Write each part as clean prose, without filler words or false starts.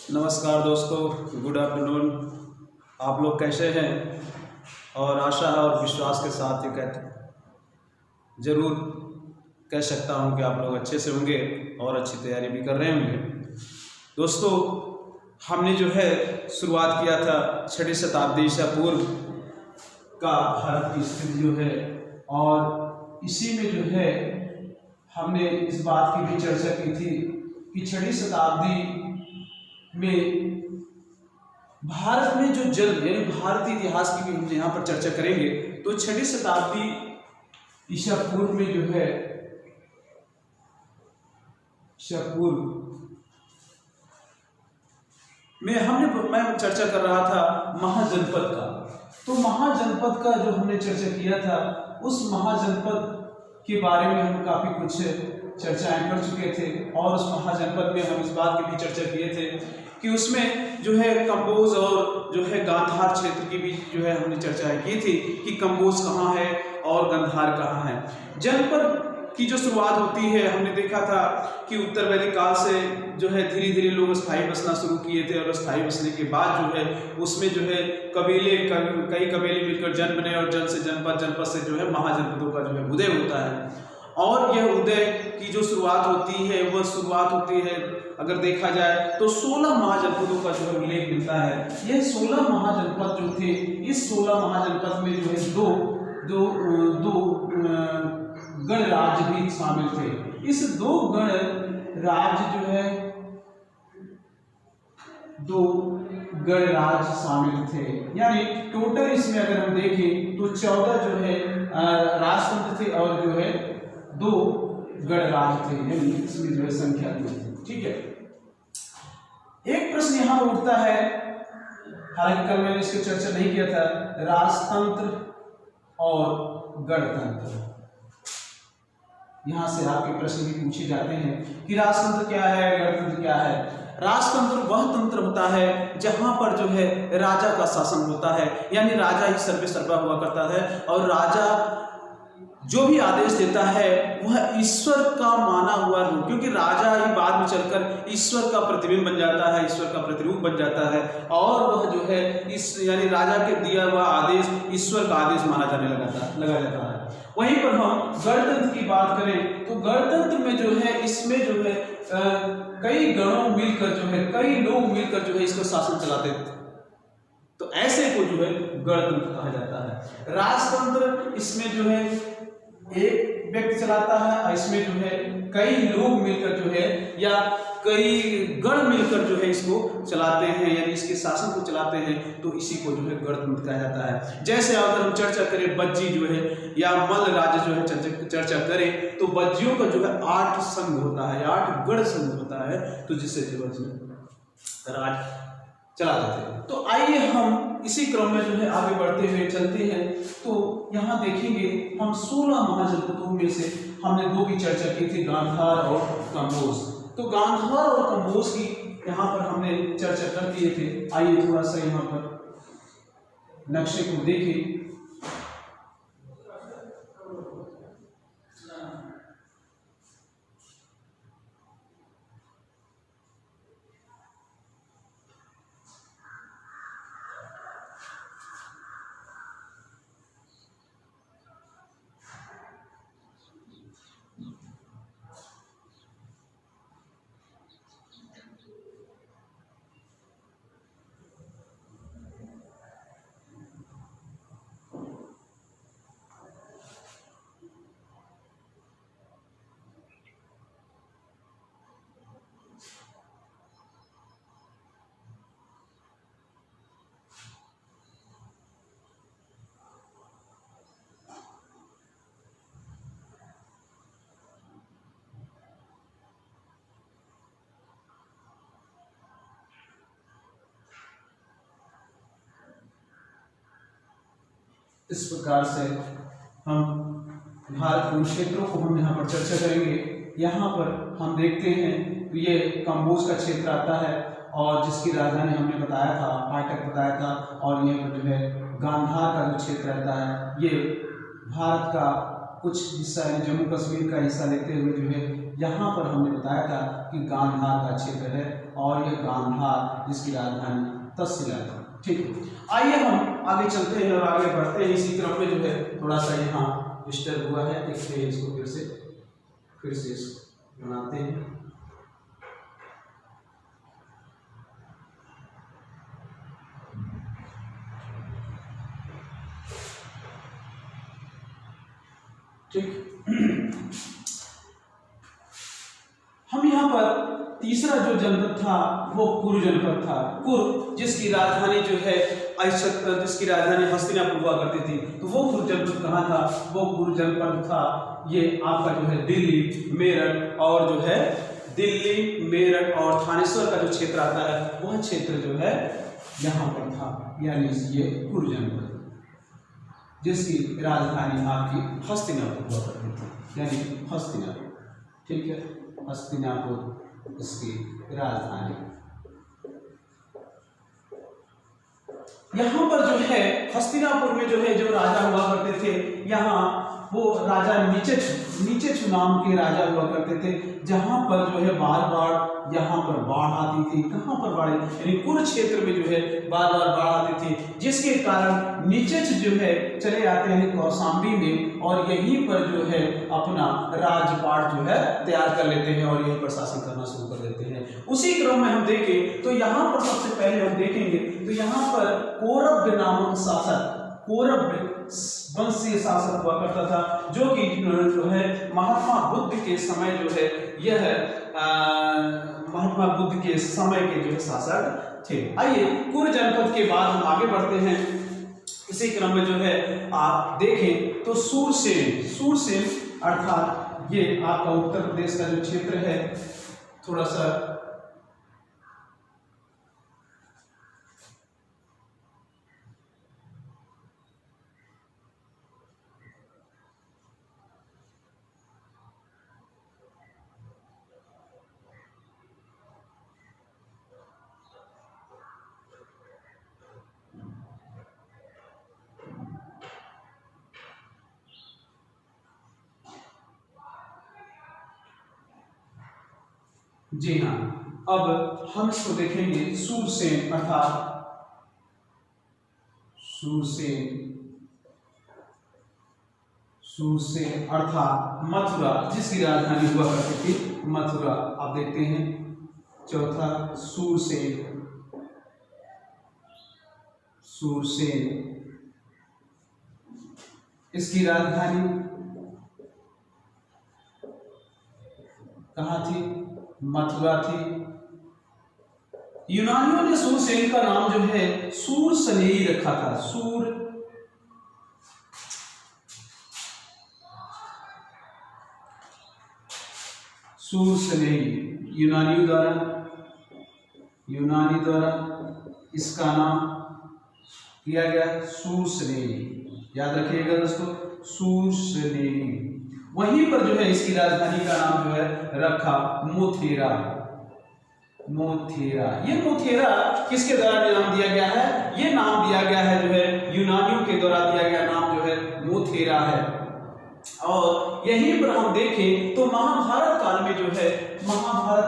नमस्कार दोस्तों, good afternoon. आप लोग कैसे हैं? और आशा है और विश्वास के साथ ये ज़रूर कह सकता हूं कि आप लोग अच्छे से होंगे और अच्छी तैयारी भी कर रहे होंगे। दोस्तों, हमने जो है शुरुआत किया था 6वीं शताब्दी ईसा पूर्व का भारत की स्थिति जो है, और इसी में जो है हमने इस बात की भी चर्चा की थी कि 6वीं शताब्दी में भारत में जो जन्म यानी भारतीय इतिहास की भी हम यहाँ पर चर्चा करेंगे। तो 6वीं शताब्दी ईसा पूर्व में जो है ईसा पूर्व में मैं चर्चा कर रहा था महाजनपद का। तो महाजनपद का जो हमने चर्चा किया था, उस महाजनपद के बारे में हम काफी कुछ चर्चाएं कर चुके थे, और उस महाजनपद में हम इस बात की भी चर्चा किए थे कि उसमें जो है कंबोज और जो है गांधार क्षेत्र की भी जो है हमने चर्चाएं की थी कि कंबोज कहाँ है और गांधार कहाँ है। जनपद की जो शुरुआत होती है, हमने देखा था कि उत्तर वैदिक काल से जो है धीरे धीरे लोग स्थायी बसना शुरू किए थे, और स्थायी बसने के बाद जो है उसमें जो है कई कबीले मिलकर जन बने, और जन से जनपद, जनपद से जो है महाजनपदों का जो है उदय होता है। और यह उदय की जो शुरुआत होती है, वह शुरुआत होती है अगर देखा जाए तो 16 महाजनपदों का जो है उल्लेख मिलता है। यह 16 महाजनपद जो थे, इस 16 महाजनपद में जो है दो गणराज्य भी शामिल थे। इस दो गणराज्य जो है दो गणराज्य शामिल थे, यानी टोटल इसमें अगर हम देखें तो 14 जो है राजतंत्र थे और जो है 2 गणराज्य थे, यानी इसमें जो है संख्या 2 थी। ठीक है, एक प्रश्न यहां उठता है, हालांकि कल मैंने इसकी चर्चा नहीं किया था, राजतंत्र और गणतंत्र। यहां से आपके प्रश्न भी पूछे जाते हैं कि राजतंत्र क्या है, गणतंत्र क्या है। राजतंत्र वह तंत्र होता है जहां पर जो है राजा का शासन होता है, यानी राजा ही सर्वे सर्वा हुआ करता है, और राजा जो भी आदेश देता है वह ईश्वर का माना हुआ रूप, क्योंकि राजा ही बाद में चलकर ईश्वर का प्रतिबिंब बन जाता है, ईश्वर का प्रतिरूप बन जाता है, और वह जो है यानी राजा के दिया हुआ आदेश ईश्वर का आदेश माना जाने लगा जाता है। वहीं पर हम गणतंत्र की बात करें तो गणतंत्र में जो है इसमें जो है कई गणों मिलकर जो है, कई लोग मिलकर जो है इसका शासन चलाते थे, तो ऐसे को जो है गणतंत्र कहा जाता है। राजतंत्र इसमें जो है एक व्यक्ति चलाता है, और इसमें जो है कई लोग मिलकर जो है या कई गण मिलकर जो है इसको चलाते हैं, यानी इसके शासन को चलाते हैं, तो इसी को जो है गणतंत्र कहा जाता है। जैसे अगर हम चर्चा करें बज्जी जो है या मल्ल राज्य जो है चर्चा करें, तो बज्जियों का जो है 8 संघ होता है, 8 गण संघ होता है, तो जिससे जो है राज चलाते थे। तो आइए हम इसी क्रम में जो है आगे बढ़ते हुए चलते हैं। तो यहाँ देखेंगे हम 16 महाजनपदों में से हमने 2 की चर्चा की थी, गांधार और कंबोज। तो गांधार और कंबोज की यहाँ पर हमने चर्चा कर दिए थे। आइए थोड़ा सा यहाँ पर नक्शे को देखें। इस प्रकार से हम भारत के उन क्षेत्रों को हम यहाँ पर चर्चा करेंगे। यहाँ पर हम देखते हैं तो ये कंबोज का क्षेत्र आता है, और जिसकी राजधानी हमने बताया था, पाटक बताया था, और ये जो है गांधार का जो क्षेत्र रहता है, ये भारत का कुछ हिस्सा है, जम्मू कश्मीर का हिस्सा लेते हुए जो है यहाँ पर हमने बताया था कि गांधार का क्षेत्र है और यह गांधार जिसकी राजधानी तक्षशिला थी। ठीक है, आइए हम आगे चलते हैं और आगे बढ़ते हैं। इसी क्रम में जो है थोड़ा सा यहाँ डिस्टर्ब हुआ है, देखते हैं इसको फिर से इसको बनाते हैं। ठीक, हम यहाँ पर तीसरा जो जनपद था वो कुरु जनपद था। कुरु जिसकी राजधानी जो है जिसकी राजधानी हस्तिनापुर हुआ करती थी, तो वो कुरु जनपद कहाँ था? वो कुरु जनपद था ये आपका जो है दिल्ली, मेरठ और जो है दिल्ली, मेरठ और थानेश्वर का जो क्षेत्र आता है वह क्षेत्र जो है यहाँ पर था, यानी ये कुरु जनपद जिसकी राजधानी आपकी हस्तिनापुर हुआ करती थी, यानी हस्तिनापुर। ठीक है, हस्तिनापुर इसकी राजधानी। यहाँ पर जो है हस्तिनापुर में जो है जो राजा हुआ करते थे, यहाँ वो राजा नीचे नाम के राजा हुआ करते थे, जहाँ पर जो है बार बार यहाँ पर बाढ़ आती थी। कहाँ पर बाढ़? यानी कुरुक्षेत्र में जो है बार बार बाढ़ आती थी, जिसके कारण नीचे जो है चले आते हैं कौशाम्बी में और यहीं पर जो है अपना राजपाट जो है तैयार कर लेते हैं और यहीं पर शासन करना शुरू कर देते हैं। उसी क्रम में हम देखें तो यहाँ पर सबसे पहले हम देखेंगे तो यहाँ पर कौरव नामक शासक, कौरव वंशीय शासक हुआ करता था, जो कि जो है महात्मा बुद्ध के समय जो है यह महात्मा बुद्ध के समय के जो है शासक थे। आइए कुरु जनपद के बाद हम आगे बढ़ते हैं। इसी क्रम में जो है आप देखें तो सूरसेन अर्थात ये आपका उत्तर प्रदेश का जो क्षेत्र है, थोड़ा सा जी हाँ, अब हम इसको देखेंगे सूरसेन अर्थात सूरसेन अर्थात मथुरा जिसकी राजधानी हुआ करती थी मथुरा। आप देखते हैं चौथा सूरसेन इसकी राजधानी कहाँ थी? मथुरा थी। यूनानियों ने सूरसेन का नाम जो है सूरसनेई रखा था। सूरसनेई यूनानी द्वारा इसका नाम किया गया सूरसनेई। याद रखिएगा दोस्तों, सूरसनेई। वहीं पर जो है इसकी राजधानी का नाम जो है रखा मोथेरा। ये मोथेरा किसके द्वारा नाम दिया गया है? ये नाम दिया गया है जो है यूनानियों के द्वारा दिया गया नाम जो है मोथेरा है। और यहीं पर हम देखें तो महाभारत काल में जो है महाभारत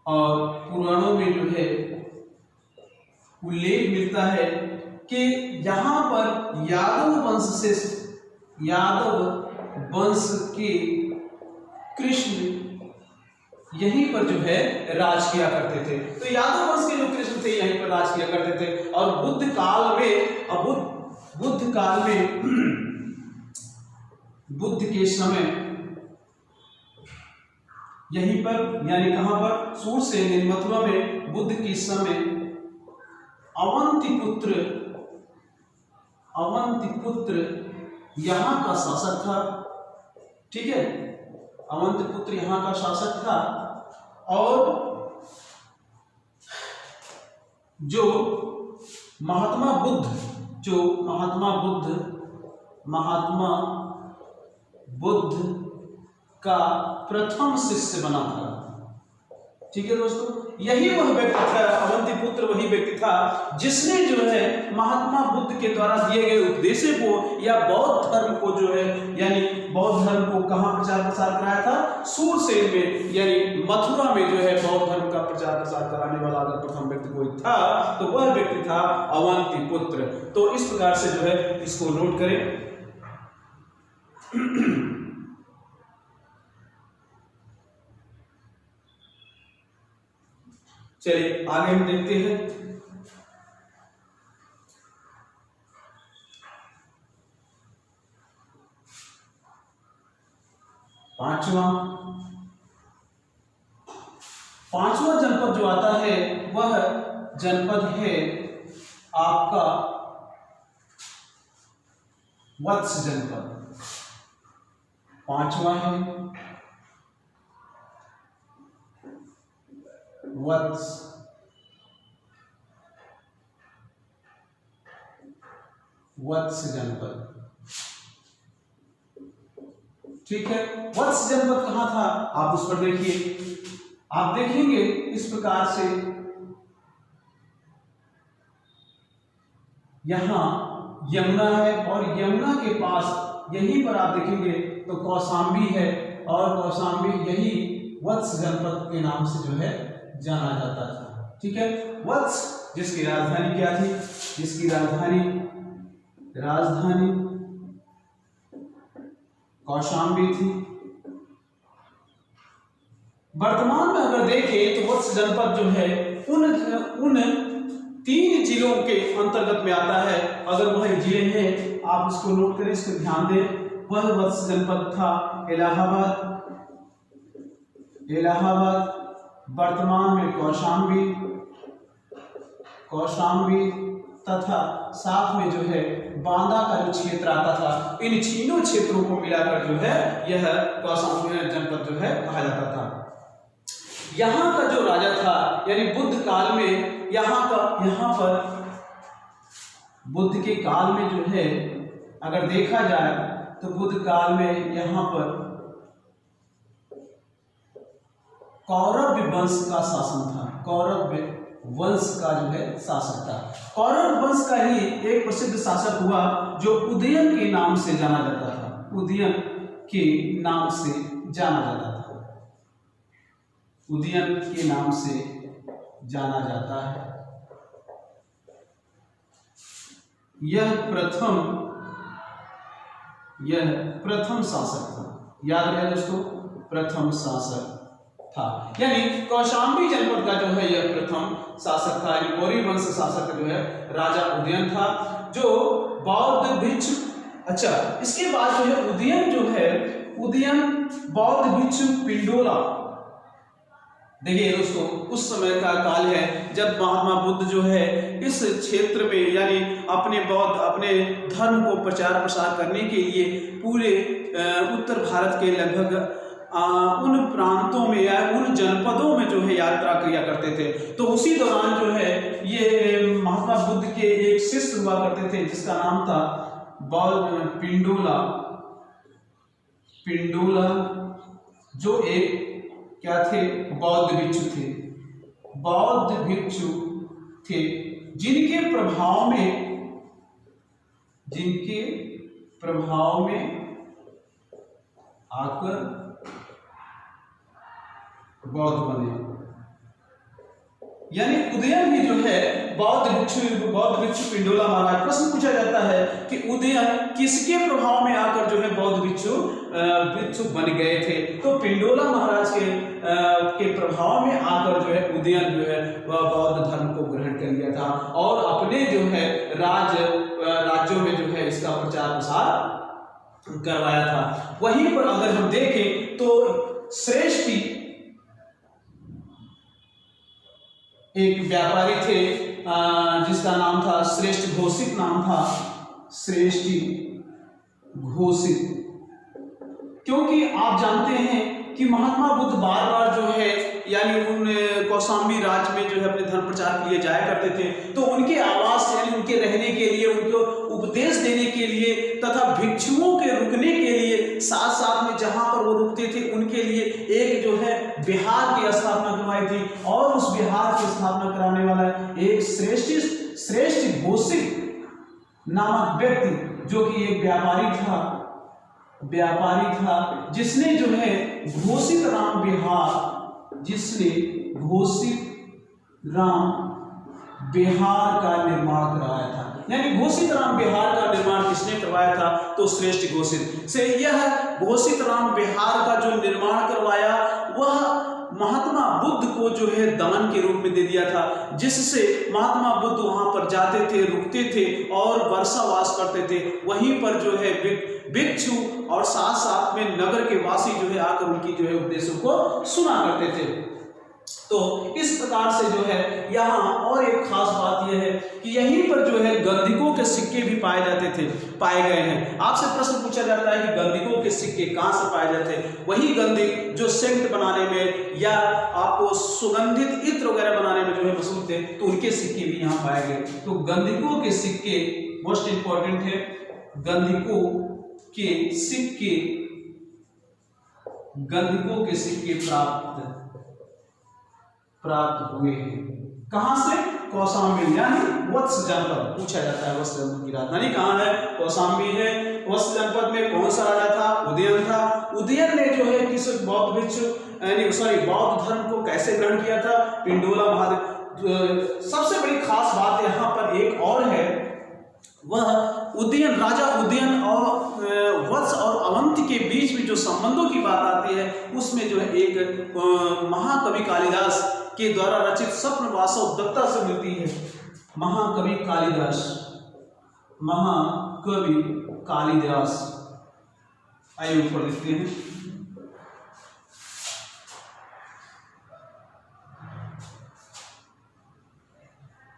और पुराणों में जो है उल्लेख मिलता है कि यहाँ पर यादव वंश के कृष्ण यहीं पर जो है राज किया करते थे। तो यादव वंश के जो कृष्ण थे यहीं पर राज किया करते थे। और बुद्ध काल में बुद्ध के समय यहीं पर यानी कहां पर? सूरसेन मथुरा में बुद्ध के समय अवंतिपुत्र यहाँ का शासक था। ठीक है, अवंतिपुत्र यहाँ का शासक था। और जो महात्मा बुद्ध का प्रथम शिष्य बना था, ठीक है दोस्तों, यही वह व्यक्ति था, अवंतीपुत्र वही व्यक्ति था जिसने जो है महात्मा बुद्ध के द्वारा दिए गए उपदेशों को या बौद्ध धर्म को जो है यानी बौद्ध धर्म को कहाँ प्रचार प्रसार कराया था, सूरसेन में यानी मथुरा में जो है बौद्ध धर्म का प्रचार प्रसार कराने वाला अगर प्रथम व्यक्ति कोई था तो वह व्यक्ति था अवंतीपुत्र। तो इस प्रकार से जो है इसको नोट करें। चलिए आगे हम देखते हैं। पांचवा जनपद जो आता है वह जनपद है आपका वत्स जनपद। पांचवा है वत्स। वत्स जनपद, ठीक है। वत्स जनपद कहां था आप उस पर देखिए, आप देखेंगे इस प्रकार से यहां यमुना है और यमुना के पास यहीं पर आप देखेंगे तो कौशाम्बी है और कौशाम्बी यही वत्स जनपद के नाम से जो है जाना जाता था, ठीक है। वत्स जिसकी राजधानी क्या थी, जिसकी राजधानी कौशाम्बी थी। वर्तमान में अगर देखें तो वत्स जनपद जो है उन 3 जिलों के अंतर्गत में आता है। अगर वह जिले हैं आप इसको नोट करें, इसको ध्यान दें। वह वत्स जनपद था इलाहाबाद, वर्तमान में कौशाम्बी तथा साथ में जो है बांदा का जो क्षेत्र आता था, इन तीनों क्षेत्रों को मिलाकर जो है यह कौशाम्बी जनपद जो है कहा जाता था। यहाँ का जो राजा था यानी बुद्ध काल में यहाँ पर बुद्ध के काल में जो है अगर देखा जाए तो बुद्ध काल में यहाँ पर कौरव वंश का शासन था। कौरव वंश का जो है शासक था। कौरव वंश का ही एक प्रसिद्ध शासक हुआ जो उदयन के नाम से जाना जाता था। उदयन के नाम से जाना जाता था। उदयन के नाम से जाना जाता है। यह प्रथम शासक था। याद रहे दोस्तों, प्रथम शासक था। यानी कौशाम्बी जनपद का जो है यह प्रथम शासक था। यानी मौर्य वंश शासक जो है राजा उदयन था जो बौद्ध भिक्षु। अच्छा, इसके बाद जो है उदयन बौद्ध भिक्षु पिंडोला। देखिए दोस्तों, उस समय का काल है जब महात्मा बुद्ध जो है इस क्षेत्र में यानी अपने धर्म को प्रचार प्रसार करने के लिए पूरे उत्तर भारत के लगभग उन प्रांतों में या उन जनपदों में जो है यात्रा किया करते थे। तो उसी दौरान जो है ये महात्मा बुद्ध के एक शिष्य हुआ करते थे जिसका नाम था पिंडोला, जो एक क्या थे, बौद्ध भिक्षु थे जिनके प्रभाव में आकर बौद्ध बने। यानी उदयन भी जो है बौद्ध भिक्षु पिंडोला महाराज। प्रश्न पूछा जाता है कि उदयन किसके प्रभाव में आकर जो है बौद्ध भिक्षु बन गए थे। तो पिंडोला महाराज के प्रभाव में आकर जो है उदयन जो है वह बौद्ध धर्म को ग्रहण कर लिया था और अपने जो है राज्यों में जो है इसका प्रचार प्रसार करवाया था। वहीं पर अगर हम देखें तो श्रेष्ठी एक व्यापारी थे जिसका नाम था श्रेष्ठ घोषित, नाम था श्रेष्ठी घोषित। क्योंकि आप जानते हैं कि महात्मा बुद्ध बार बार जो है यानी उन कौशाम्बी राज्य में जो है अपने धर्म प्रचार के लिए जाया करते थे, तो उनके आवास यानी उनके रहने के लिए, उनको उपदेश देने के लिए तथा भिक्षुओं के रुकने के लिए साथ साथ में जहां पर वो रुकते थे उनके लिए एक जो है विहार की स्थापना करवाई थी। और उस विहार की स्थापना कराने वाला एक श्रेष्ठ घोषित नामक व्यक्ति जो कि एक व्यापारी था, जिसने जो है घोषित राम विहार का निर्माण करवाया था। यानी घोषित राम विहार का निर्माण किसने करवाया था? तो श्रेष्ठ घोषित से यह घोषित राम विहार का जो निर्माण करवाया वह महात्मा बुद्ध को जो है दान के रूप में दे दिया था, जिससे महात्मा बुद्ध वहां पर जाते थे, रुकते थे और वर्षावास करते थे। वहीं पर जो है भिक्षु और साथ साथ में नगर के वासी जो है आकर उनकी जो है उपदेशों को सुना करते थे। तो इस प्रकार से जो है यहाँ और एक खास बात यह है कि यहीं पर जो है गंधिकों के सिक्के भी पाए गए हैं। आपसे प्रश्न पूछा जाता है कि गंधिकों के सिक्के कहाँ से पाए जाते हैं? वही गंधिक जो सेंट बनाने में या आपको सुगंधित इत्र वगैरह बनाने में जो है मशहूर थे, तो उनके सिक्के भी यहाँ पाए गए। तो गंधिकों के सिक्के मोस्ट इंपॉर्टेंट है। गंधिकों के सिक्के प्राप्त हुए हैं। कहां से? कौशाम्बी यानी वत्स जनपद। पूछा जाता है वत्स जनपद की राजधानी कहां है? कौशाम्बी है। वत्स जनपद में कौन सा राजा था? उदयन था। उदयन ने जो है किस बौद्ध धर्म को कैसे ग्रहण किया था? पिंडोला महादेव। सबसे बड़ी खास बात यहाँ पर एक और है, वह राजा उदयन और वत्स और अवंती के बीच में जो संबंधों की बात आती है, उसमें जो है एक महाकवि कालिदास के द्वारा रचित स्वप्नवासव दत्ता से मिलती है। महाकवि कालिदास आइए ऊपर लिखते हैं।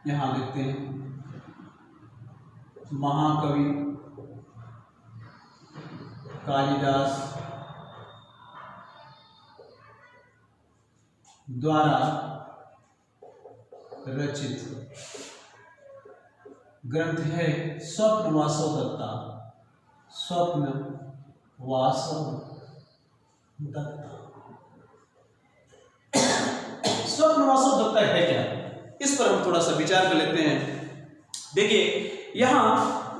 यहां देखते हैं महाकवि कालिदास द्वारा रचित ग्रंथ है स्वप्नवासव दत्ता। स्वप्नवासव दत्ता है क्या? इस पर हम थोड़ा सा विचार कर लेते हैं। देखिए यहाँ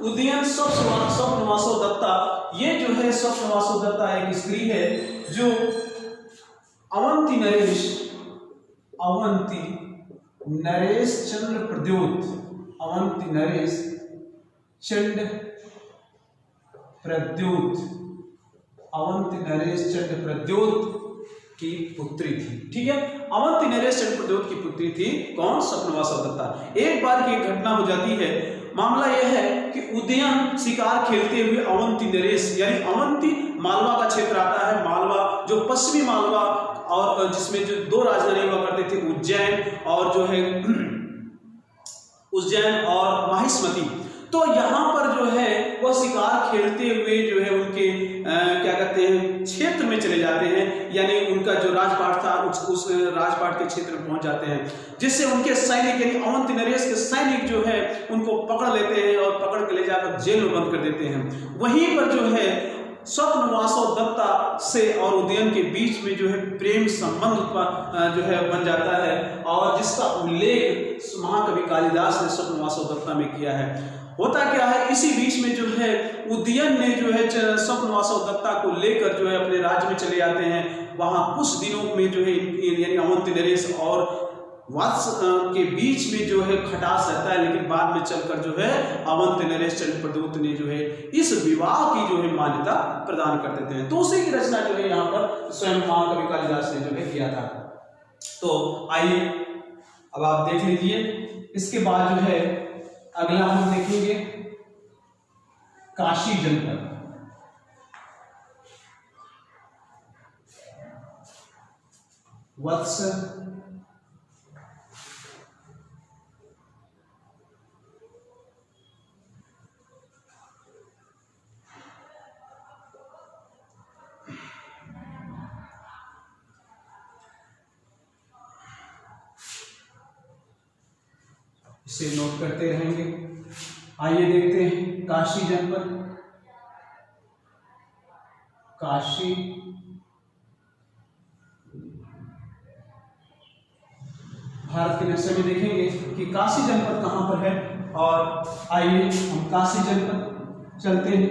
उदयन स्वप्नवासव दत्ता, ये जो है स्वप्नवासव दत्ता एक स्त्री है जो अवंती नरेश चंद्र प्रद्योत की पुत्री थी। ठीक है, अवंती नरेश चंद्र प्रद्योत की पुत्री थी। कौन? स्वप्नवासव दत्ता। एक बार की घटना हो जाती है। मामला यह है कि उदयन शिकार खेलते हुए अवंती नरेश यानी अवंती मालवा का क्षेत्र आता है। मालवा जो पश्चिमी मालवा और जिसमें जो दो राजधानी हुआ करते थे, उज्जैन और माहिष्मती। तो यहाँ पर जो है वह शिकार खेलते हुए जो है उनके क्या कहते हैं क्षेत्र में चले जाते हैं, यानी उनका जो राजपाट था उस राजपाट के क्षेत्र में पहुंच जाते हैं, जिससे उनके सैनिक यानी अवंती नरेश के सैनिक जो है उनको पकड़ लेते हैं और पकड़ के ले जाकर जेल में बंद कर देते हैं। वहीं पर जो है स्वप्नवासव दत्ता से और उदयन के बीच में जो है प्रेम संबंध जो है बन जाता है, और जिसका उल्लेख महाकवि कालिदास ने स्वप्नवासव दत्ता में किया है। होता क्या है, इसी बीच में जो है उदयन ने जो है स्वप्नवासव दत्ता को लेकर जो है अपने राज्य में चले जाते हैं। वहां कुछ दिनों में जो है यानी अवंती नरेश और वत्स के बीच में जो है खटास रहता है, लेकिन बाद में चलकर जो है अवंती नरेश चंद्र प्रद्योत ने जो है इस विवाह की जो है मान्यता प्रदान कर देते हैं। तो उसी की रचना जो है यहाँ पर स्वयं महाकवि कालिदास ने जो है किया था। तो आइए अब आप देख लीजिए। इसके बाद जो है अगला हम देखेंगे काशी जनपद। वत्स इसे नोट करते रहेंगे। आइए देखते हैं काशी जनपद। काशी भारत के नक्शे में देखेंगे कि काशी जनपद कहाँ पर है। और आइए हम काशी जनपद चलते हैं।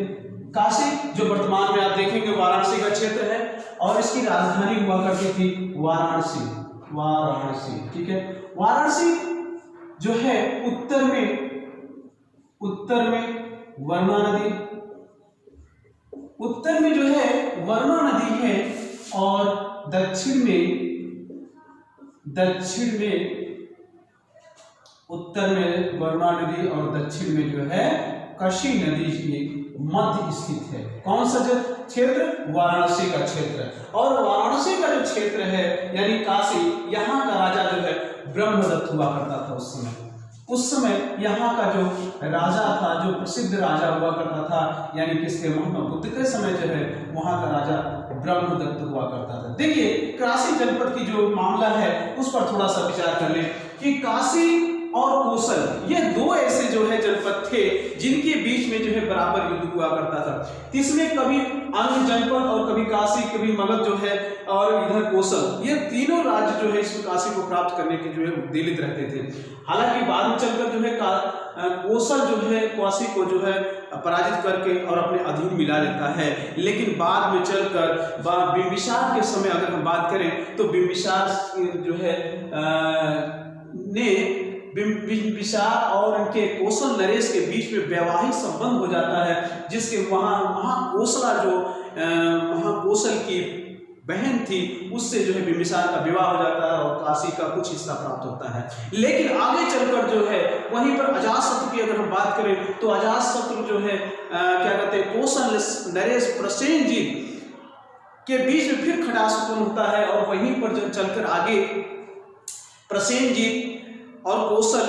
काशी जो वर्तमान में आप देखेंगे वाराणसी का क्षेत्र है और इसकी राजधानी हुआ करती थी वाराणसी। वाराणसी, ठीक है। वाराणसी जो है उत्तर में वर्णा नदी, उत्तर में जो है वर्णा नदी है और दक्षिण में उत्तर में वर्णा नदी और दक्षिण में जो है कशी नदी के मध्य स्थित है। कौन सा क्षेत्र? वाराणसी का क्षेत्र। और वाराणसी का जो क्षेत्र है यानी काशी, यहाँ का राजा जो है ब्रह्मदत्त हुआ करता था उस समय यहाँ का जो राजा था, जो प्रसिद्ध राजा हुआ करता था, यानी किसके? महात्मा बुद्ध के समय जो है वहाँ का राजा ब्रह्मदत्त हुआ करता था। देखिए काशी जनपद की जो मामला है उस पर थोड़ा सा विचार कर लें कि काशी और कोसल ये दो ऐसे जो है जनपद थे जिनके बीच में जो है बराबर युद्ध हुआ करता था। इसमें कभी अन्य जनपद और कभी काशी, कभी मगध जो है और इधर कोसल, ये तीनों राज्य जो है इस काशी को प्राप्त करने के जो है उद्वेलित रहते थे। हालांकि बाद में चलकर जो है कोसल जो है काशी को जो है पराजित करके और अपने अधीन मिला लेता है। लेकिन बाद में चलकर बिंबिसार के समय अगर हम बात करें तो बिंबिसार जो है बिंबिसार और उनके कौशल नरेश के बीच में वैवाहिक संबंध हो जाता है, जिसके वहाँ महाकोसला जो महाकौशल की बहन थी उससे जो है बिंबिसार का विवाह हो जाता है और काशी का कुछ हिस्सा प्राप्त होता है। लेकिन आगे चलकर जो है वहीं पर अजातशत्रु की अगर हम बात करें तो अजातशत्रु जो है क्या कहते हैं कौशल नरेश प्रसेनजीत के बीच में फिर खटास उत्पन्न होता है और वहीं पर जो चलकर आगे प्रसेनजीत और कौशल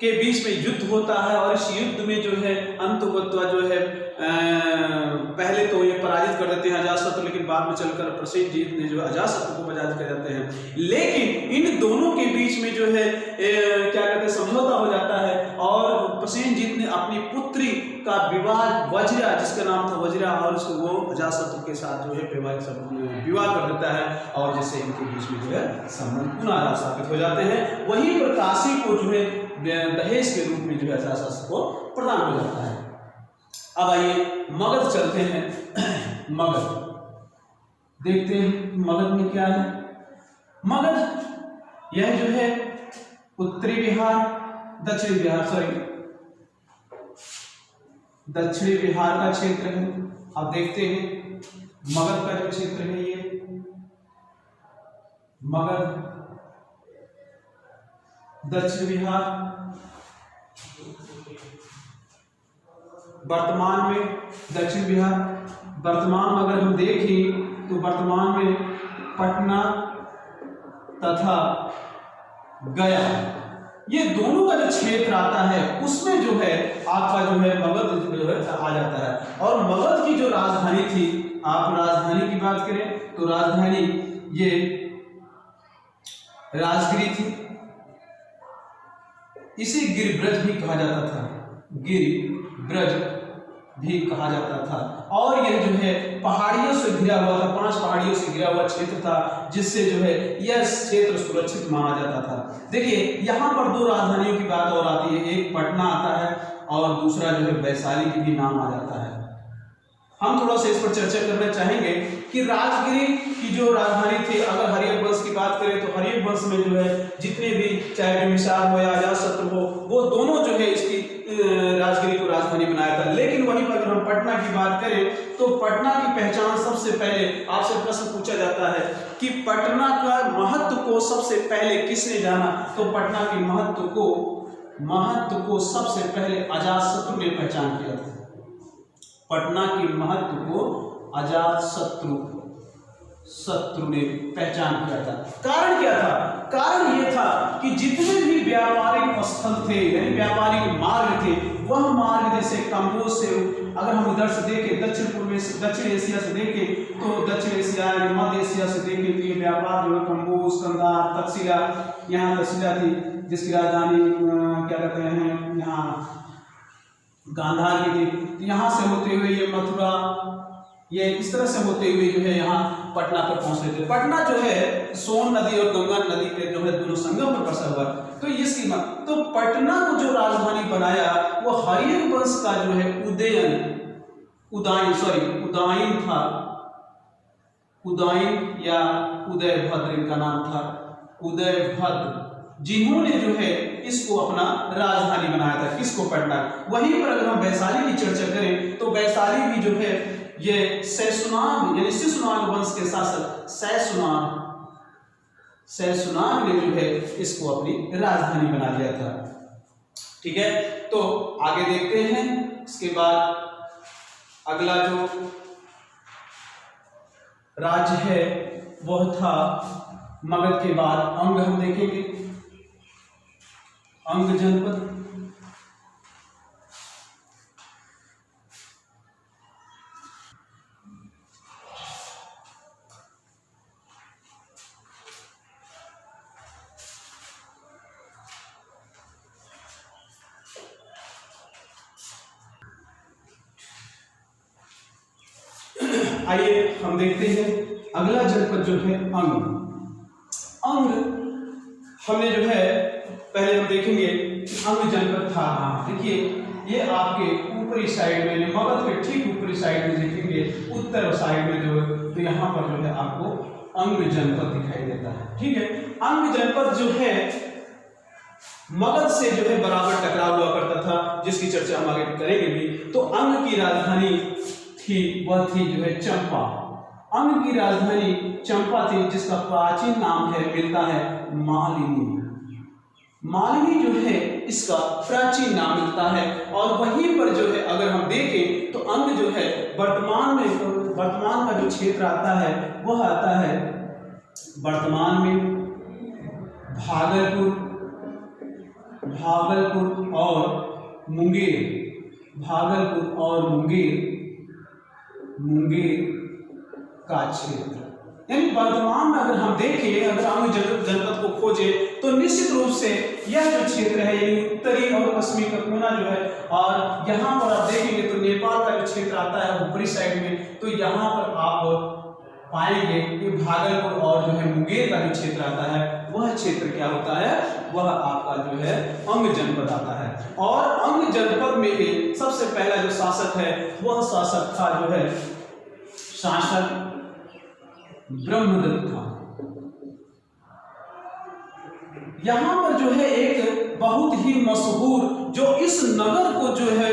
के बीच में युद्ध होता है और इस युद्ध में जो है अंततः जो है पहले तो ये पराजित कर देते हैं अजातशत्रु, लेकिन बाद में चलकर प्रसेनजीत ने जो अजातशत्रु को पराजित कर जाते हैं। लेकिन इन दोनों के बीच में जो है क्या कहते हैं समझौता हो जाता है और प्रसेनजीत ने अपनी पुत्री का विवाह वज्रा, जिसका नाम था वज्रा, और उसको वो अजातशत्रु के साथ जो है विवाह कर देता है और जिससे इनके बीच में जो है संबंध पुनः स्थापित हो जाते हैं। वहीं पर काशी को जो है दहेज के रूप में जो है अजातशत्रु को प्रदान हो जाता है। अब आइए मगध चलते हैं। मगध देखते हैं मगध में क्या है। मगध यह जो है उत्तरी बिहार, दक्षिणी बिहार का क्षेत्र है। अब देखते हैं मगध का जो क्षेत्र है ये मगध दक्षिण बिहार, वर्तमान में दक्षिण बिहार। वर्तमान में अगर हम देखें तो वर्तमान में पटना तथा गया ये दोनों का जो क्षेत्र आता है उसमें जो है आपका जो है मगध जो है आ जाता है। और मगध की जो राजधानी थी, आप राजधानी की बात करें तो राजधानी ये राजगिरी थी। इसे गिरिब्रज भी कहा जाता था, गिरिब्रज भी कहा जाता था। और यह जो है पहाड़ियों से घिरा हुआ था, 5 पहाड़ियों से घिरा हुआ क्षेत्र था, जिससे जो है यह क्षेत्र सुरक्षित माना जाता था। देखिए यहाँ पर 2 राजधानियों की बात और आती है, एक पटना आता है और दूसरा जो है वैशाली की भी नाम आ जाता है। हम थोड़ा सा इस पर चर्चा करना चाहेंगे कि राजगिरी की जो राजधानी थी, अगर हरियर वंश की बात करें तो हरियर वंश में जो है जितने भी चाहे बिंबिसार हो या अजातशत्रु हो, वो दोनों जो है इसकी राजगिरी को राजधानी बनाया था। लेकिन वहीं पर अगर हम पटना की बात करें तो पटना की पहचान सबसे पहले आपसे प्रश्न पूछा जाता है कि पटना का महत्व को सबसे पहले किसने जाना, तो पटना के महत्व को सबसे पहले अजातशत्रु ने पहचान किया था। पटना के महत्व को अजातशत्रु ने पहचान किया था। कारण क्या था? कारण यह था कि जितने भी व्यापारिक स्थल थे यानी व्यापारिक मार्ग थे, वह मार्ग जैसे कंबोज से अगर हम इधर से देखें दक्षिण एशिया से देखें तो दक्षिण एशिया मध्य एशिया से देखें तो ये व्यापार जो है कंबोज, कंधार, तक्षशिला, यहाँ तक्षशिला थी, जिसकी राजधानी क्या कहते हैं यहाँ गांधार की थी। तो यहाँ से होते हुए ये मथुरा, ये इस तरह से होते हुए जो है यहाँ पटना पर पहुंचते थे। पटना जो है सोन नदी और गंगा नदी के जो है दोनों संगम पर बसा हुआ। तो इसकी तो पटना को जो राजधानी बनाया वो हर्यक वंश का जो है उदयन था। उदयन या उदयभद्र इनका नाम था, उदयभद्र, जिन्होंने जो है इसको अपना राजधानी बनाया था। किसको? पटना। वहीं पर अगर हम वैशाली की चर्चा करें तो वैशाली भी जो है ये सैसुनाग यानी शिशुनाग वंश के शासक सैसुनाग ने जो है इसको अपनी राजधानी बना लिया था। ठीक है, तो आगे देखते हैं। इसके बाद अगला जो राज्य है वह था मगध के बाद अंग। हम देखेंगे अंग जनपद। आइए हम देखते हैं अगला जनपद जो है अंग। अंग हमने जो है पहले हम देखेंगे अंग जनपद था। देखिए ये आपके ऊपरी साइड में, मगध के ठीक ऊपरी साइड में देखेंगे उत्तर साइड में जो, तो यहाँ पर जो है आपको अंग जनपद दिखाई देता है। ठीक है, अंग जनपद जो है मगध से जो है बराबर टकराव हुआ करता था, जिसकी चर्चा हम आगे करेंगे भी। तो अंग की राजधानी थी वह थी जो है चंपा। अंग की राजधानी चंपा थी, जिसका प्राचीन नाम है मिलता है मालिनी। मालिनी जो है इसका प्राचीन नाम मिलता है। और वहीं पर जो है अगर हम देखें तो अंग जो है वर्तमान का जो क्षेत्र आता है वह आता है वर्तमान में भागलपुर और मुंगेर का क्षेत्र। यानी वर्तमान में अगर हम देखें, अगर अंग जनपद को खोजें तो निश्चित रूप से यह जो क्षेत्र है यानी उत्तरी और पश्चिमी का कोना जो है, और यहाँ पर आप देखेंगे तो नेपाल का जो क्षेत्र आता है ऊपरी साइड में, तो यहाँ पर आप पाएंगे कि भागलपुर और जो है मुंगेर का जो क्षेत्र आता है वह क्षेत्र क्या होता है, वह आपका जो है अंग जनपद आता है। और अंग जनपद में ही सबसे पहला जो शासक है वह शासक था जो है शासक ब्रह्मदत्त था। यहां पर जो है एक बहुत ही मशहूर जो इस नगर को जो है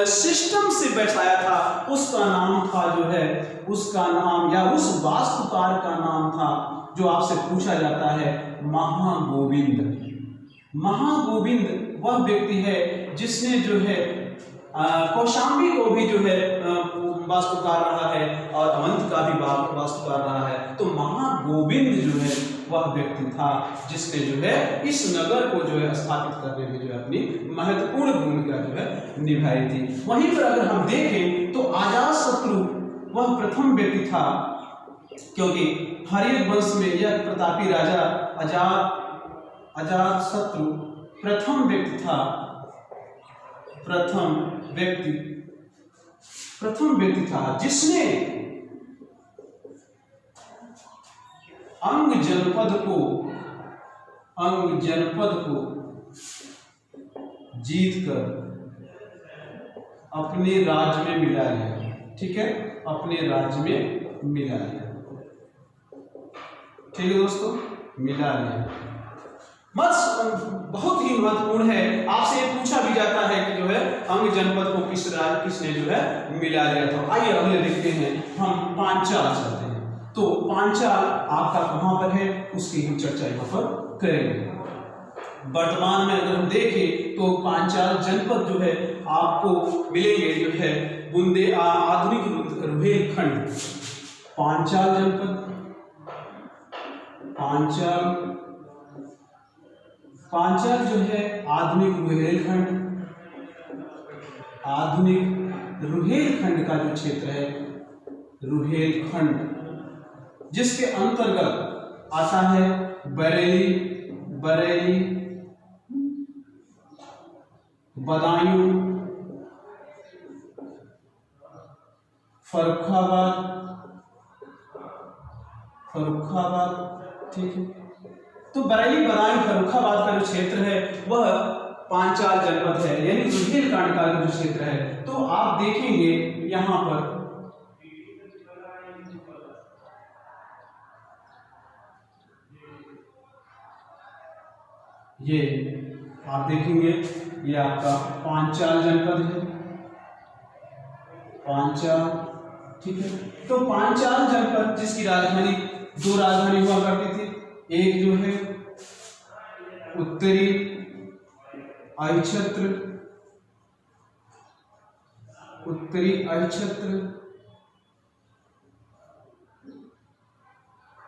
सिस्टम से बैठाया था, उसका नाम था जो है, उसका नाम या उस वास्तुकार का नाम था जो आपसे पूछा जाता है महागोविंद। महागोविंद वह व्यक्ति है जिसने जो है कौशाम्बी को भी जो है वास्तुकार रहा है और अवंत का भी वास्तुकार रहा है। तो महागोविंद जो है वह व्यक्ति था जिसने जो है इस नगर को जो है स्थापित करने में जो है अपनी महत्वपूर्ण भूमिका जो है निभाई थी। वहीं पर अगर हम देखें तो अजातशत्रु वह प्रथम व्यक्ति था, क्योंकि हर्यक वंश में यह प्रतापी राजा अजातशत्रु प्रथम व्यक्ति था जिसने अंग जनपद को जीतकर अपने राज्य में मिला लिया। ठीक है, अपने राज्य में मिला लिया। ठीक है दोस्तों, मिला लिया बस बहुत ही महत्वपूर्ण है। आपसे ये पूछा भी जाता है कि जो है अंग जनपद को किसने जो है मिला लिया था। आइए अगले देखते हैं, हम पांचाल चलते हैं। तो पांचाल आपका कहां पर है उसकी हम चर्चा यहाँ पर करेंगे। वर्तमान में अगर हम देखें तो पांचाल जनपद जो है आपको मिलेंगे जो है आधुनिक रुहेलखंड। पांचाल जनपद, पांचाल जो है आधुनिक रुहेलखंड का जो क्षेत्र है, रुहेलखंड, जिसके अंतर्गत आता है बरेली, बदायूं, फर्रुखाबाद, ठीक है। तो बरेली, बदायूं, फर्रुखाबाद का जो क्षेत्र है वह पांचाल जनपद है, यानी बुंदेलखंड का जो क्षेत्र है। तो आप देखेंगे यहां पर ये आप देखेंगे ये आपका पांचाल जनपद है, पांचाल, ठीक है। तो पांचाल जनपद जिसकी राजधानी, दो राजधानी हुआ करती थी, एक जो है उत्तरी अहिच्छत्र, उत्तरी अहिच्छत्र,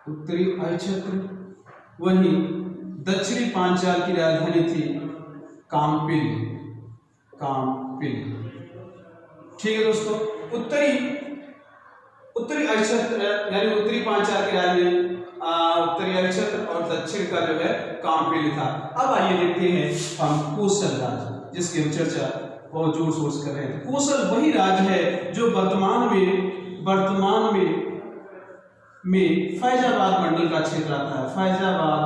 उत्तरी अहिच्छत्र, वहीं दक्षिणी पांचाल की राजधानी थी काम्पिल, काम्पिल, ठीक है दोस्तों। उत्तरी अहिच्छत्र यानी उत्तरी पांचाल की राजधानी उत्तरी अहिच्छत्र और दक्षिण का जो है काम्पिल था। अब आइए देखते हैं हम कोसल राज्य, जिसकी हम चर्चा बहुत जोर शोर से कर रहे थे। कोसल वही राज्य है जो वर्तमान में फैजाबाद मंडल का क्षेत्र आता है, फैजाबाद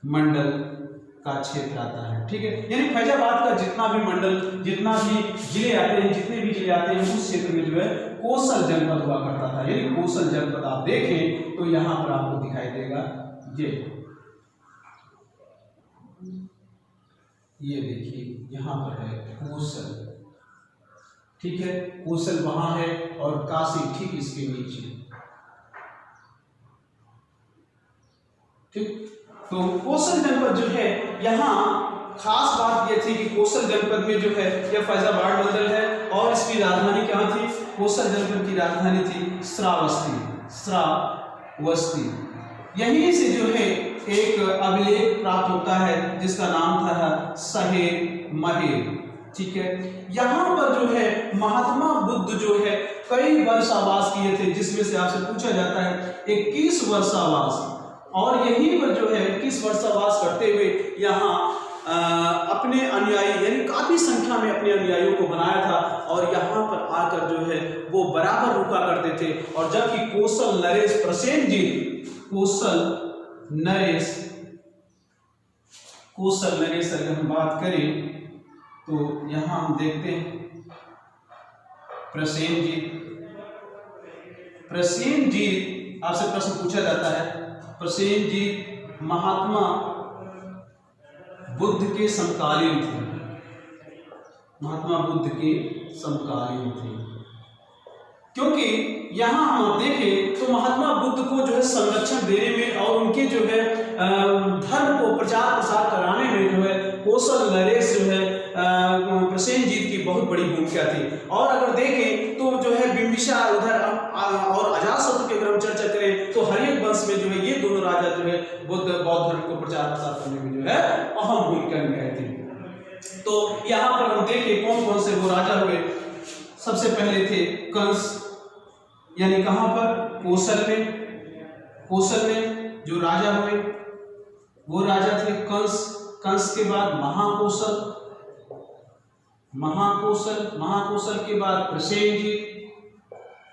मंडल का क्षेत्र आता है, ठीक है। यानी फैजाबाद का जितना भी मंडल, जितना भी जिले आते हैं, जितने भी जिले आते हैं, उस क्षेत्र में जो है कोसल जनपद हुआ करता था। यानी कोसल जनपद आप देखें तो यहां पर आपको दिखाई देगा, ये देखिए यहां पर है कोसल, ठीक है। कोसल वहां है और काशी ठीक इसके नीचे, ठीक। तो कोसल जनपद जो है, यहाँ खास बात यह थी कि कोसल जनपद में जो है यह फैजाबाद मंडल है और इसकी राजधानी क्या थी? कोसल जनपद की राजधानी थी श्रावस्ती, श्रावस्ती। यहीं से जो है एक अभिलेख प्राप्त होता है जिसका नाम था सहेर महेर, ठीक है। यहाँ पर जो है महात्मा बुद्ध जो है कई वर्षावास किए थे, जिसमें से आपसे पूछा जाता है 21 वर्षावास, और यहीं पर जो है 21 वर्षावास करते हुए यहाँ अपने अनुयायी यानी काफी संख्या में अपने अनुयायियों को बनाया था और यहाँ पर आकर जो है वो बराबर रुका करते थे। और जबकि कोसल नरेश प्रसेनजीत, कोसल नरेश अगर हम बात करें तो यहाँ हम देखते हैं प्रसेनजीत आपसे प्रश्न पूछा जाता है, प्रसेनजीत महात्मा बुद्ध के समकालीन थे, महात्मा बुद्ध के समकालीन थे। क्योंकि यहाँ हम देखें तो महात्मा बुद्ध को जो है संरक्षण देने में और उनके जो है धर्म को प्रचार प्रसार कराने में जो है कोसल नरेश जो है प्रसेनजीत की बहुत बड़ी भूमिका थी। और अगर देखें तो जो है बिंबिसार उधर और अजातशत्रु की अगर हम चर्चा करें तो हर्यक वंश में जो है ये दोनों राजा जो है बौद्ध धर्म को प्रचार प्रसार करने में जो है अहम भूमिका निभाई थी। तो यहाँ पर हम देखें कौन कौन से वो राजा हुए। सबसे पहले थे कंस, यानी कहां पर? कोसल में जो राजा हुए वो राजा थे कंस। कंस के बाद महाकोसल के बाद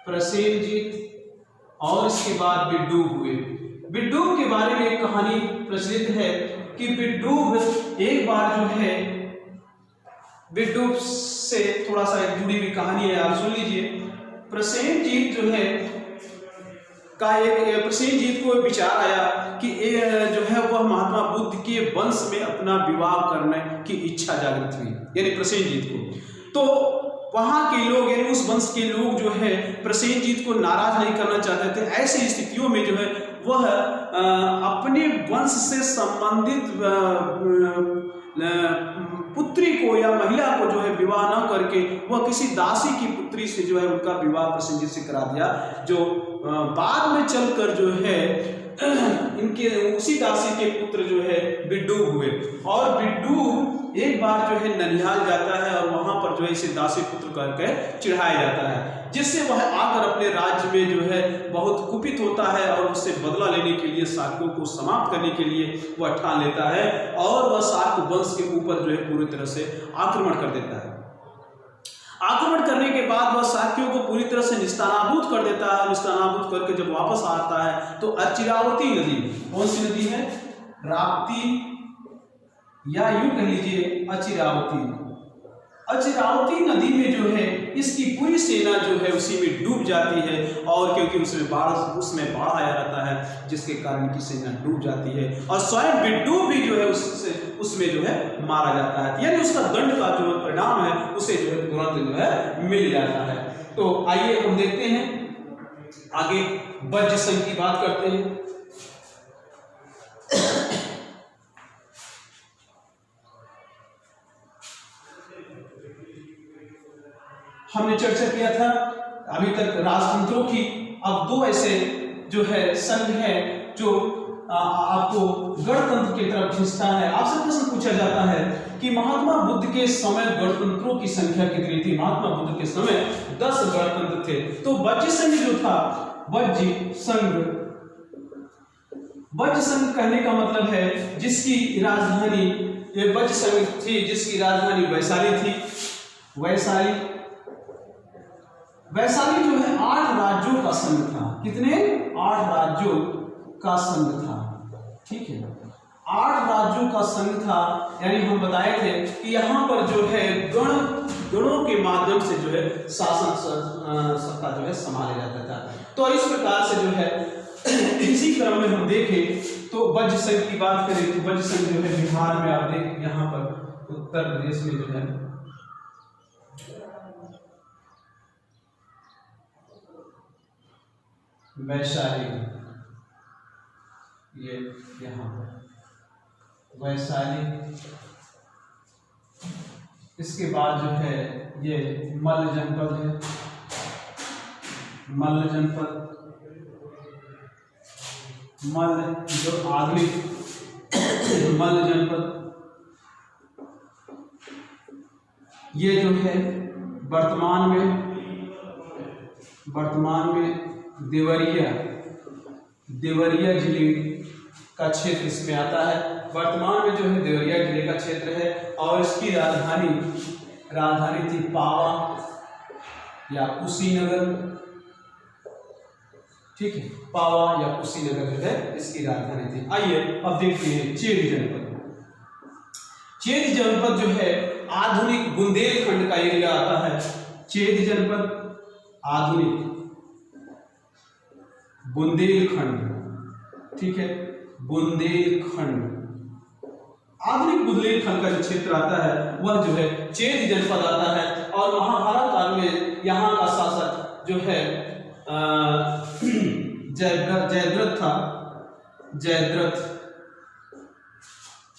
प्रसेनजीत और इसके बाद बिड्डूब हुए। बिड्डूब के बारे में एक कहानी प्रचलित है कि बिड्डूब एक बार जो है, बिड्डूब से थोड़ा सा एक जुड़ी हुई कहानी है, आप सुन लीजिए। प्रसेनजीत जो है प्रसेनजीत को विचार आया कि जो है वह महात्मा बुद्ध के वंश में अपना विवाह करने की इच्छा जागृत हुई, यानी प्रसेनजीत को। तो वहां के लोग यानी उस वंश के लोग जो है प्रसेनजीत को नाराज नहीं करना चाहते थे। ऐसी स्थितियों में जो है वह अपने वंश से संबंधित पुत्री को या महिला को जो है विवाह न करके वह किसी दासी की पुत्री से जो है उनका विवाह प्रसेनजीत से करा दिया, जो बाद में चलकर जो है इनके उसी दासी के पुत्र जो है बिड्डूब हुए। और बिड्डूब एक बार जो है ननिहाल जाता है और वहां पर जो है इसे दासी पुत्र करके चिढ़ाया जाता है, जिससे वह आकर अपने राज्य में जो है बहुत कुपित होता है और उससे बदला लेने के लिए शाक्यों को समाप्त करने के लिए वह ठान लेता है और वह शाक्य वंश के ऊपर जो है पूरी तरह से आक्रमण कर देता है। आक्रमण करने के बाद वह शाक्यों को पूरी तरह से निस्तानाबूद कर देता है। निस्तानाबूद करके जब वापस आता है तो अचिरावती नदी, कौन सी नदी है? राप्ती, या यूं कह लीजिए अचिरावती। अचिरावती नदी में जो है इसकी पूरी सेना जो है उसी में डूब जाती है, और क्योंकि उसमें बाढ़ आया रहता है जिसके कारण की सेना डूब जाती है और स्वयं बिड्डू भी जो है उसमें जो है मारा जाता है, यानी उसका दंड का जो परिणाम है उसे जो है तुरंत जो है मिल जाता है। तो आइए हम देखते हैं आगे वज्र संघ की बात करते हैं। हमने चर्चा किया था अभी तक राजतंत्रों की, अब दो ऐसे जो है संघ है जो आपको गणतंत्र की तरफ खींचता है। आपसे प्रश्न पूछा जाता है कि महात्मा बुद्ध के समय गणतंत्रों की संख्या कितनी थी? महात्मा बुद्ध के समय 10 गणतंत्र थे। तो वज्र संघ जो था, वज्र संघ कहने का मतलब है जिसकी राजधानी, ये वज्र संघ थी जिसकी राजधानी वैशाली थी। वैशाली जो है 8 राज्यों का संघ था। कितने? 8 राज्यों का संघ था। ठीक है, 8 राज्यों का संघ था। यानी हम बताए थे कि यहाँ पर जो है गणों के माध्यम से जो है शासन सत्ता जो है संभाला जाता था। तो इस प्रकार से जो है इसी क्रम में हम देखें तो वज्र संघ की बात करें तो वज्र संघ जो है बिहार में, आप देख यहाँ पर उत्तर प्रदेश में जो है वैशाली, ये यहाँ पर वैशाली, इसके बाद जो है ये मल्ल जनपद है, मल्ल जनपद, मल्ल जो आधुनिक मल्ल जनपद, ये जो है वर्तमान में देवरिया जिले का क्षेत्र इसमें आता है। वर्तमान में जो है देवरिया जिले का क्षेत्र है और इसकी राजधानी थी पावा या कुशीनगर। ठीक है, पावा या कुशीनगर जो है इसकी राजधानी थी। आइए अब देखते हैं चेद जनपद। चेद जनपद जो है आधुनिक बुंदेलखंड का एरिया आता है। चेद जनपद आधुनिक बुंदेलखंड, ठीक है, बुंदेलखंड, आधुनिक बुंदेलखंड का जो क्षेत्र आता है वह जो है चेद जनपद आता है। और महाभारत काल में यहाँ का शासक जो है जयद्रथ था। जयद्रथ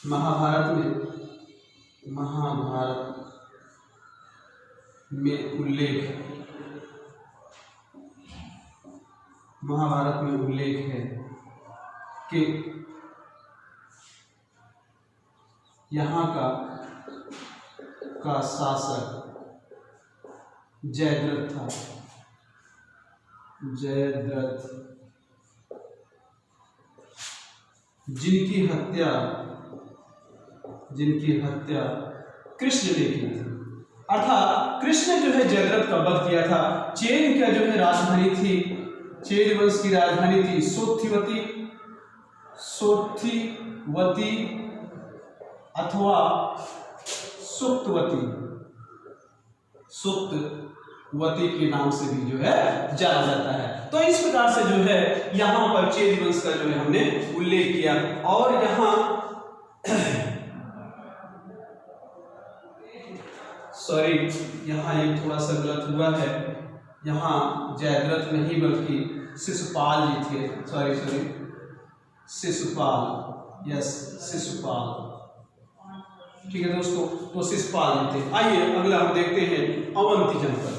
महाभारत में उल्लेख है कि यहाँ का शासक जयद्रथ था। जयद्रथ जिनकी हत्या कृष्ण ने की थी। अर्थात कृष्ण ने जो है जयद्रथ का वध किया था। चेद का जो है राजधानी थी, चेद वंश की राजधानी थी सोथिवती अथवा सुप्तवती के नाम से भी जो है जाना जाता है। तो इस प्रकार से जो है यहाँ पर चेद वंश का जो है हमने उल्लेख किया। और यहाँ सॉरी, यहाँ एक थोड़ा सा गलत हुआ है। यहाँ जयद्रथ नहीं बल्कि शिशुपाल जी थे। Sorry, Shishupal, yes, Shishupal. ठीक है दोस्तों, तो शिशुपाल जी थे। आइए अगला हम देखते हैं अवंती जनपद।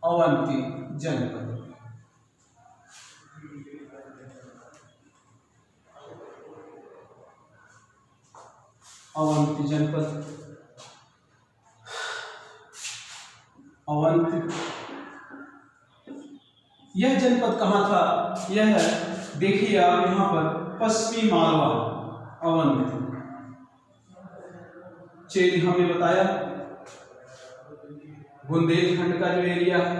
अवंती जनपद अवंती जनपद, अवंती। यह जनपद कहाँ था? यह देखिए आप यहाँ पर पश्चिमी मालवा, अवंती। चेरी हमने बताया बुंदेलखंड का जो एरिया है,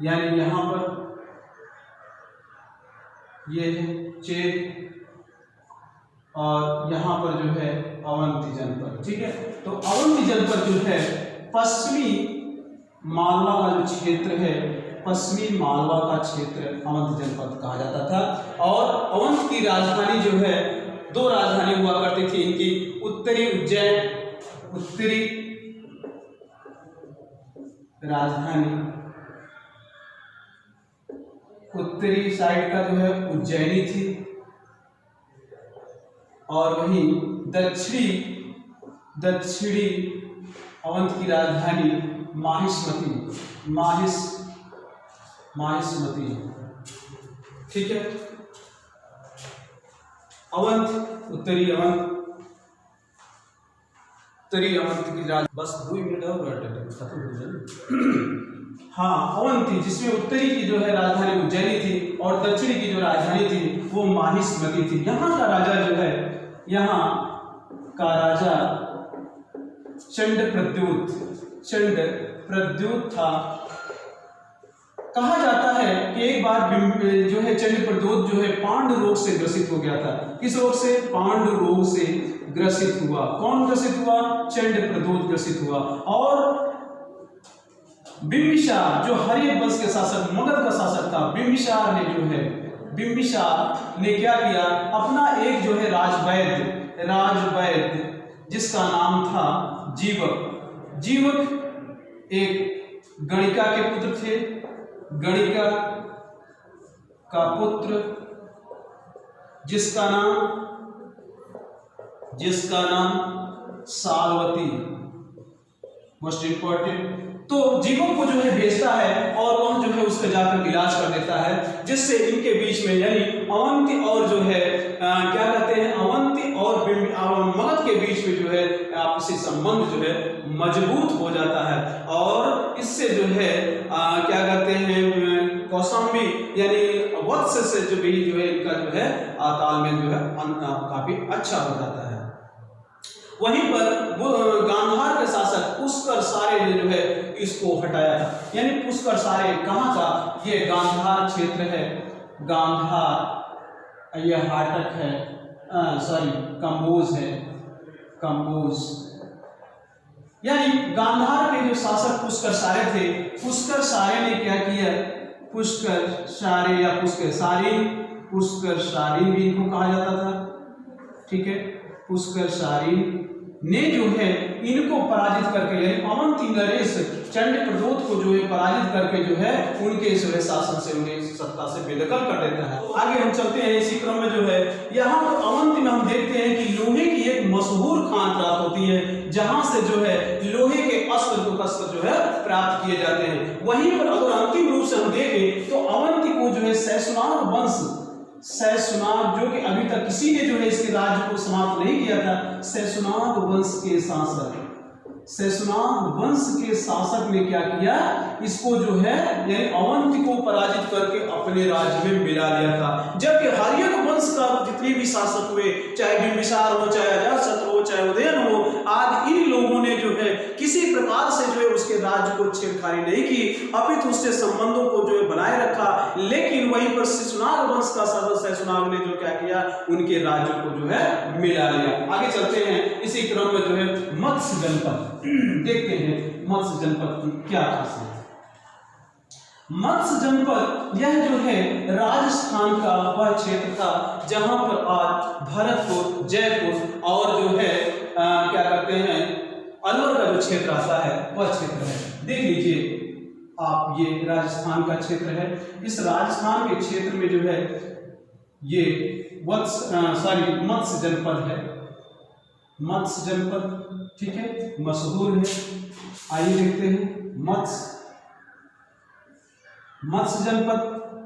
यानी यहाँ पर ये है चेरी, और यहाँ पर जो है अवंती जनपद। ठीक है, तो अवंती जनपद जो है पश्चिमी मालवा का जो क्षेत्र है, पश्चिमी मालवा का क्षेत्र अवंती जनपद कहा जाता था। और अवंत की राजधानी जो है, दो राजधानी हुआ करती थी इनकी, उत्तरी उज्जैन, उत्तरी राजधानी, उत्तरी साइड का जो है उज्जैनी थी, और वहीं दक्षिणी अवंत की राजधानी माहिष्मती, माहिष्मती। ठीक है, अवंत, उत्तरी अवंत की राज, बस 2 मिनट और खत्म हो जाए। हाँ, अवंती, जिसमें उत्तरी की जो है राजधानी उज्जैनी थी और दक्षिणी की जो राजधानी थी वो माहिष्मती थी। यहाँ का राजा जो है, यहाँ का राजा चंड प्रद्युत था। कहा जाता है कि एक बार जो है चंड प्रद्युत जो है पांडु रोग से ग्रसित हो गया था। किस रोग से? पांडु रोग से ग्रसित हुआ। कौन ग्रसित हुआ? चंड प्रद्युत ग्रसित हुआ। और बिंबिसार जो हर्ष वंश के शासक, मगध का शासक था, बिंबिसार ने क्या किया? अपना एक जो है राजवैद्य जिसका नाम था जीवक एक गणिका के पुत्र थे, गणिका का पुत्र जिसका नाम सालवती, मोस्ट इंपॉर्टेंट। तो जीवक को जो है भेजता है और वह जो है उसका जाकर इलाज कर देता है, जिससे इनके बीच में यानी अवंती और जो है क्या कहते हैं, अवंती और मगध के बीच में जो है आपसी संबंध जो है मजबूत हो जाता है। और इससे जो है क्या कहते हैं, कौशाम्बी यानी वत्स से जो भी जो है इनका जो है तालमेल जो है काफी अच्छा हो जाता है। वहीं पर गांधार के शासक पुष्कर सारे ने जो है इसको हटाया था। यानी पुष्कर सारे कहाँ का? ये गांधार क्षेत्र है, गांधार, ये हाटक है, कंबोज है, कंबोज। यानी गांधार के जो शासक पुष्कर सारे थे, पुष्कर सारे ने क्या किया? पुष्कर सारे या पुष्कर सारी भी इनको कहा जाता था। ठीक है, पुष्कर सारी ने जो है इनको पराजित करके, यानी अवंती नरेश चंड प्रद्योत को जो है पराजित करके जो है उनके शासन से, उन्हें सत्ता से बेदखल कर देता है। आगे हम चलते हैं इसी क्रम में जो है यहाँ पर अवंती में हम देखते हैं कि लोहे की एक मशहूर खान प्राप्त होती है, जहां से जो है लोहे के अस्त्र जो है प्राप्त किए जाते हैं। वहीं पर अगर अंतिम रूप से हम देखें तो अवंती को जो है शैशुनाग वंश, शैशुनाग जो कि अभी तक किसी ने जो है इसके राज्य को समाप्त नहीं किया था, शैशुनाग वंश के शासक, शैशुनाग वंश के शासक ने क्या किया? इसको जो है यानी अवंती को पराजित करके अपने राज्य में मिला लिया था। जबकि हर्यक वंश का जितने भी शासक हुए, चाहे बिंबिसार हो, चाहे अजातशत्रु हो, चाहे उदयन हो, आज इन लोगों ने जो है किसी प्रकार से जो है उसके राज्य को छेड़खानी नहीं की, अपितु उससे संबंधों को जो है बनाए रखा। लेकिन वहीं पर शैशुनाग वंश का शासक शैशुनाग ने जो क्या किया? उनके राज्य को जो है मिला लिया। आगे चलते हैं इसी क्रम में जो है मत्स्य जनपद देखते हैं। मत्स्य जनपद की क्या खासियत? मत्स्य जनपद यह जो है राजस्थान का वह क्षेत्र था जहां पर आज भरतपुर, जयपुर और जो है क्या कहते हैं अलवर का जो क्षेत्र आता है वह क्षेत्र है। देख लीजिए आप, ये राजस्थान का क्षेत्र है। इस राजस्थान के क्षेत्र में जो है ये मत्स्य जनपद है, मत्स्य जनपद। ठीक है, मशहूर है। आइए देखते हैं मत्स्य जनपद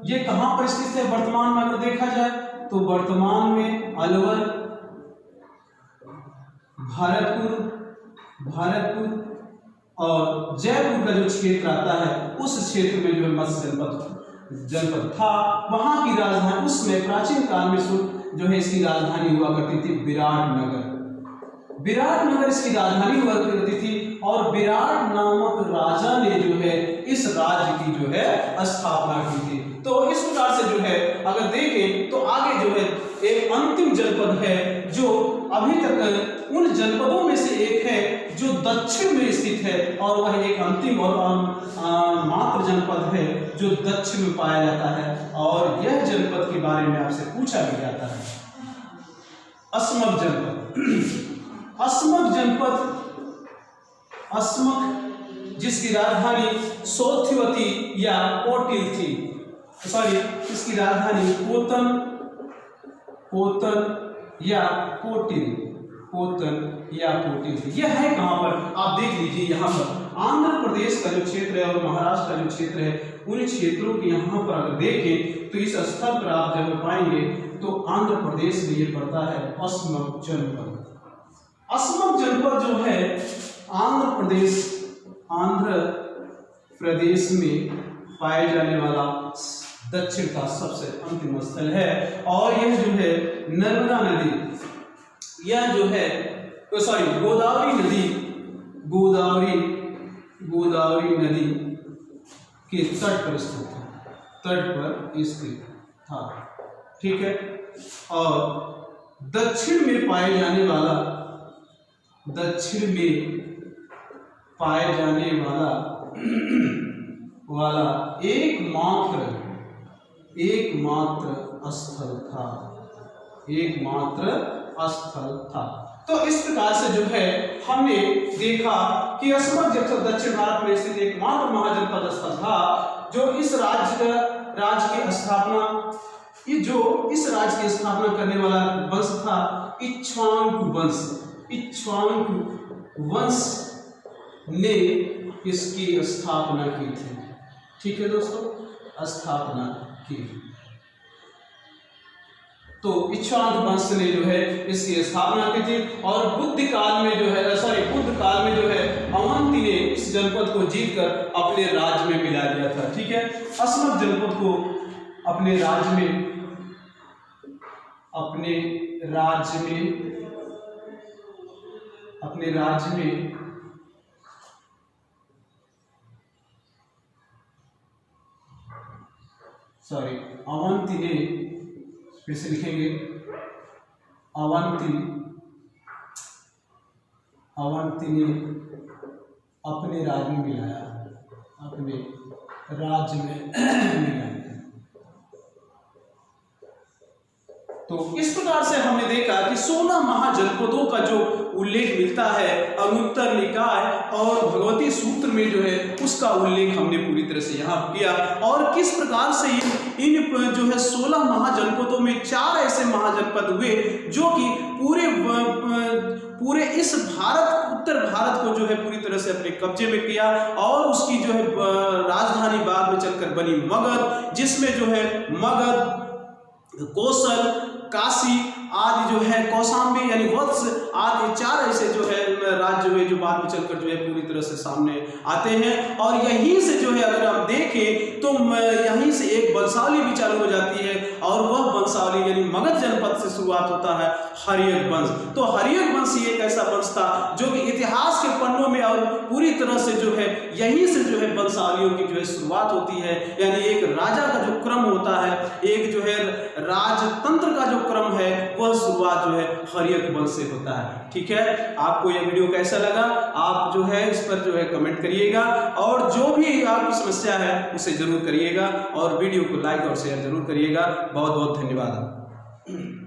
ये कहां पर स्थित है वर्तमान में? अगर देखा जाए तो वर्तमान में अलवर भरतपुर और जयपुर का जो क्षेत्र आता है उस क्षेत्र में जो है मत्स्य जनपद था। वहां की राजधानी उसमें प्राचीन काल में जो है इसकी राजधानी हुआ करती थी विराटनगर इसकी राजधानी हुआ करती थी। और विराट नामक राजा ने जो है इस राज्य की जो है स्थापना की थी। तो इस प्रकार से जो है अगर देखें तो आगे जो है एक अंतिम जनपद है जो अभी तक उन जनपदों में से एक है जो दक्षिण में स्थित है, और वह एक अंतिम और मात्र जनपद है जो दक्षिण में पाया जाता है। और यह जनपद के बारे में आपसे पूछा भी जाता है। अस्मक जिसकी राजधानी सोथवती या कोटिल थी, इसकी राजधानी पोतन या कोटिल थी। यह है कहां पर आप देख लीजिए, यहाँ पर आंध्र प्रदेश का जो क्षेत्र है और महाराष्ट्र का जो क्षेत्र है उन क्षेत्रों के यहाँ पर अगर देखें तो इस स्थल पर आप जब पाएंगे तो आंध्र प्रदेश में ये पड़ता है अस्मक जनपद जो है आंध्र प्रदेश में पाए जाने वाला दक्षिण का सबसे अंतिम स्थल है। और यह जो है नर्मदा नदी, यह जो है गोदावरी नदी के तट पर स्थित था। ठीक है। और दक्षिण में पाए जाने वाला एकमात्र स्थल था। तो इस प्रकार से जो है हमने देखा कि अस्मक जनपद दक्षिण भारत में स्थित एकमात्र महाजनपद स्थल था जो इस राज्य की स्थापना करने वाला वंश था इक्ष्वाकु वंश ने इसकी स्थापना की थी। ठीक है दोस्तों, स्थापना की। तो इक्ष्वाकु वंश ने जो है इसकी स्थापना की थी। और बुद्ध काल में जो है अवंती ने इस जनपद को जीतकर अपने राज्य में मिला दिया था। ठीक है। अस्मक जनपद को अपने राज्य में अवंती ने, फिर से लिखेंगे, अवंती ने अपने राज्य में मिलाया। तो इस प्रकार से हमने देखा कि 16 महाजनपदों का जो उल्लेख मिलता है अनुत्तर निकाय और भगवती सूत्र में जो है उसका उल्लेख हमने पूरी तरह से यहाँ किया। और किस प्रकार से इन जो है 16 महाजनपदों में 4 ऐसे महाजनपद हुए जो कि पूरे इस उत्तर भारत को जो है पूरी तरह से अपने कब्जे में किया। और उसकी जो है राजधानी बाद में चलकर बनी मगध, जिसमें जो है मगध, कौशल, काशी आदि जो है, कौशाम्बी यानी वत्स आदि 4 ऐसे जो है राज्य हुए जो बाद में चलकर जो है पूरी तरह से सामने आते हैं। और यहीं से जो है अगर आप देखें तो यहीं से एक वंशावली भी चालू हो जाती है। और वह वंशावली यानी मगध जनपद से शुरुआत होता है हर्यक वंश। तो हर्यक वंश एक ऐसा वंश था जो कि इतिहास के पन्नों में और पूरी तरह से जो है यहीं से जो है वंशावलियों की जो है शुरुआत होती है। यानी एक राजा का जो क्रम होता है, एक जो है राजतंत्र का जो क्रम है, वह शुरुआत जो है हर्यक वंश से होता है। ठीक है। आपको यह वीडियो कैसा लगा आप जो है इस पर जो है कमेंट करिएगा। और जो भी आपकी समस्या है उसे जरूर करिएगा। और वीडियो को लाइक और शेयर जरूर करिएगा। बहुत बहुत धन्यवाद।